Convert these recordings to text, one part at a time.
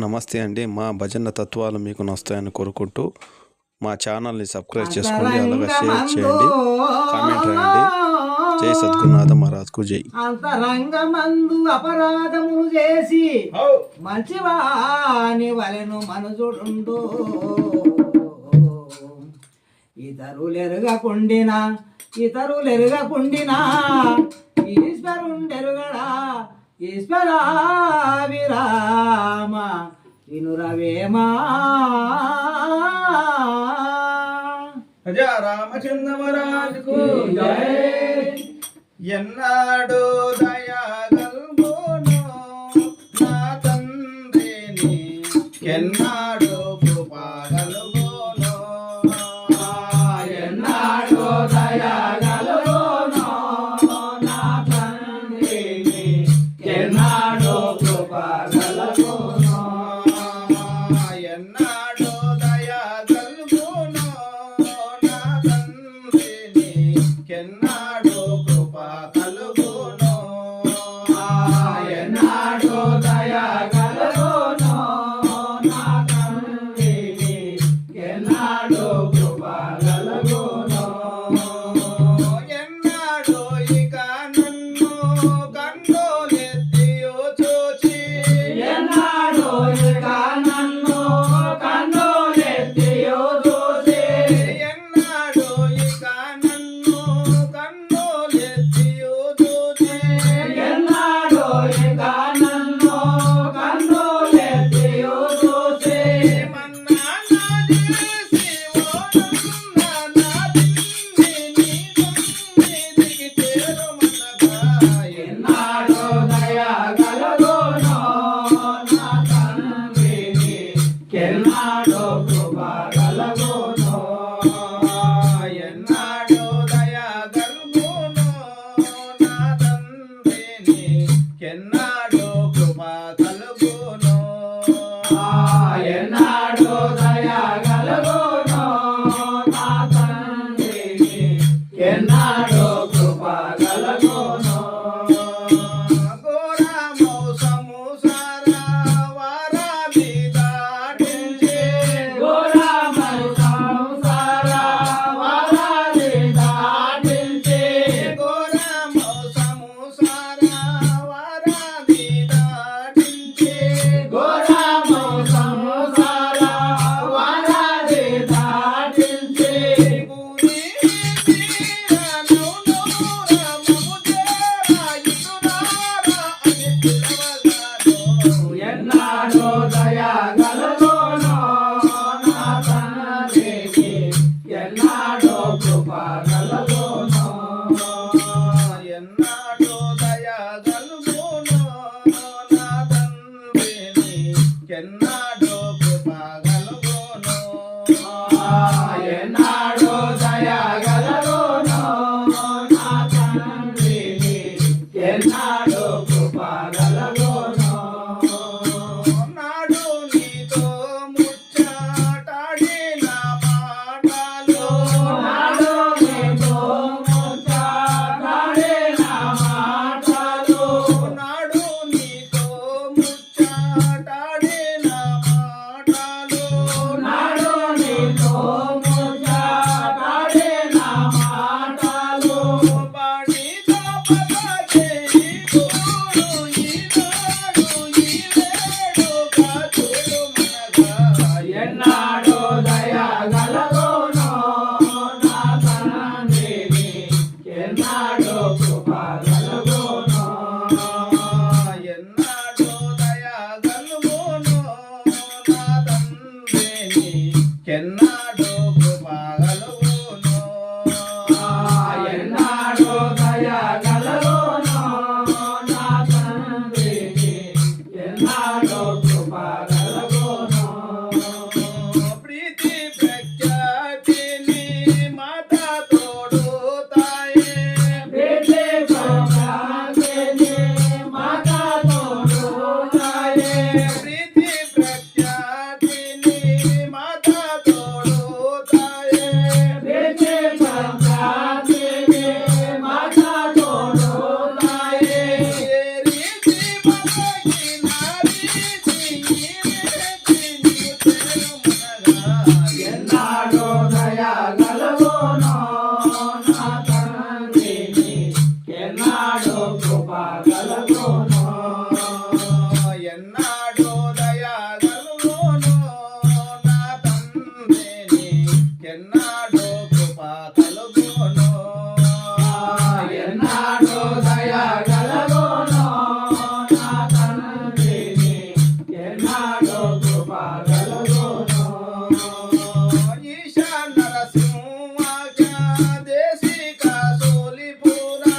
నమస్తే అండి. మా భజన తత్వాలు మీకు నస్తాయని కోరుకుంటూ మా ఛానల్ని సబ్స్క్రైబ్ చేసుకోండి, అలాగే షేర్ చేయండి, కామెంట్ రాయండి. జై సద్గురునాథ మహారాజ్కు జై. అంతరంగమందు అపరాధములు చేసి మంచివాని వలెను మనుజుడుండు, ఇతరులెరుగకుండినా ఈశ్వరుండెరుగడా ఈశ్వరా విరామ వినురవేమా. రామచంద్ర మహారాజుకు ఎన్నాడు దయాగల్బోను నా తండ్రిని, ఎన్నాడు కృపగల్బోను, ఎన్నాడు దయాగల్బోను నా తండ్రిని, ఎన్నాడు కృపగల్బోను, ఎన్నాడు దయాగల్బోను నా తండ్రిని, ఎన్నాడు కృప కలుగును, ఎన్నాడు దయాగల్బోను నా తండ్రిని, ఎన్నాడు కృపగల్బోను, ఎన్నాడు ఇక నన్ను కన్నులెత్తియు చూచి, ఎన్నాడు ఇక నన్ను కన్నులెత్తియు చూసి, ఎన్నాడు ఇక నన్ను కన్నులెత్తియు చూచి, ఎన్నాడు ఇక నన్ను కన్నులెత్తియు చూసి, మన్నా నా చేసి ఓనన్నా నా దిన్ని దిగి చేరుమనగా, ఎన్నాడు దయాగల్బోను నా తండ్రిని, ఎన్నాడు కృపగల్బోను, ఎన్నాడు దయాగల్బోను నా తండ్రిని, ఎన్నాడు కృప కలుగును, ఎన్నాడు దయాగల్బోను నా తండ్రిని, ఎన్నాడు కృపగల్బోను, ఘోర మోసము సారా వారాది దాటించి, ఘోరమరు సంసార వరాలి దాటించి, ఘోర మోసము సారా వారాది దాటించి, ఘోరము సంసార వరాలి దాటించి, గురి తీరను దూరము చేరా ఇటురారా అని పిలవగాను, ఎన్నాడు దయాగల్బోను నా తండ్రికి, ఎన్నాడు కృపగల్బోను, ఎన్నాడు దయాగల్బోను నా తండ్రిని, ఎన్నాడు కృప కలుగును, ఎన్నాడు దయాగల్బోను నా తండ్రికి, ఎన్నాడు కృపగల్బోను, నాడు నీతో ముచ్చటాడిన మాటలు, నాడు నీతో ముచ్చటాడిన మాటలు, నాడు నీతో ముచ్చటాడిన మాటలు, ఎన్నాడో కృప కలుగును ఈశా నరసింహాచ దేశిక సోలిపురా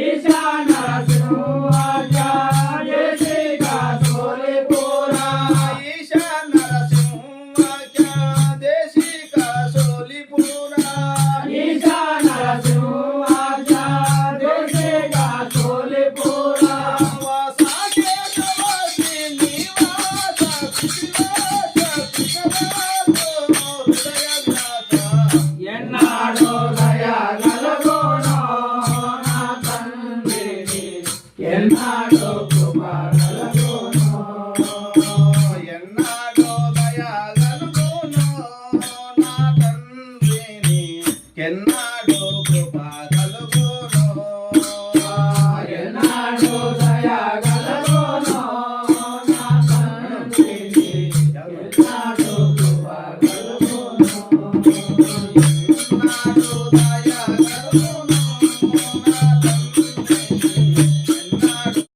ఈశా నరసింహాచ దేశిక సోలిపురా ఈశా నరసింహాచ దేశిక సోలిపురా ఈశా నరసింహాచ దేశిక సోలిపురా వాసాకేశవాసి నివాస ఎన్నాడో దయ కలుగును నా తండ్రిని ఎన్నాడో కృప కలుగును ఎన్నాడో దయగలుగును నా తండ్రిని ఎన్నాడో కృప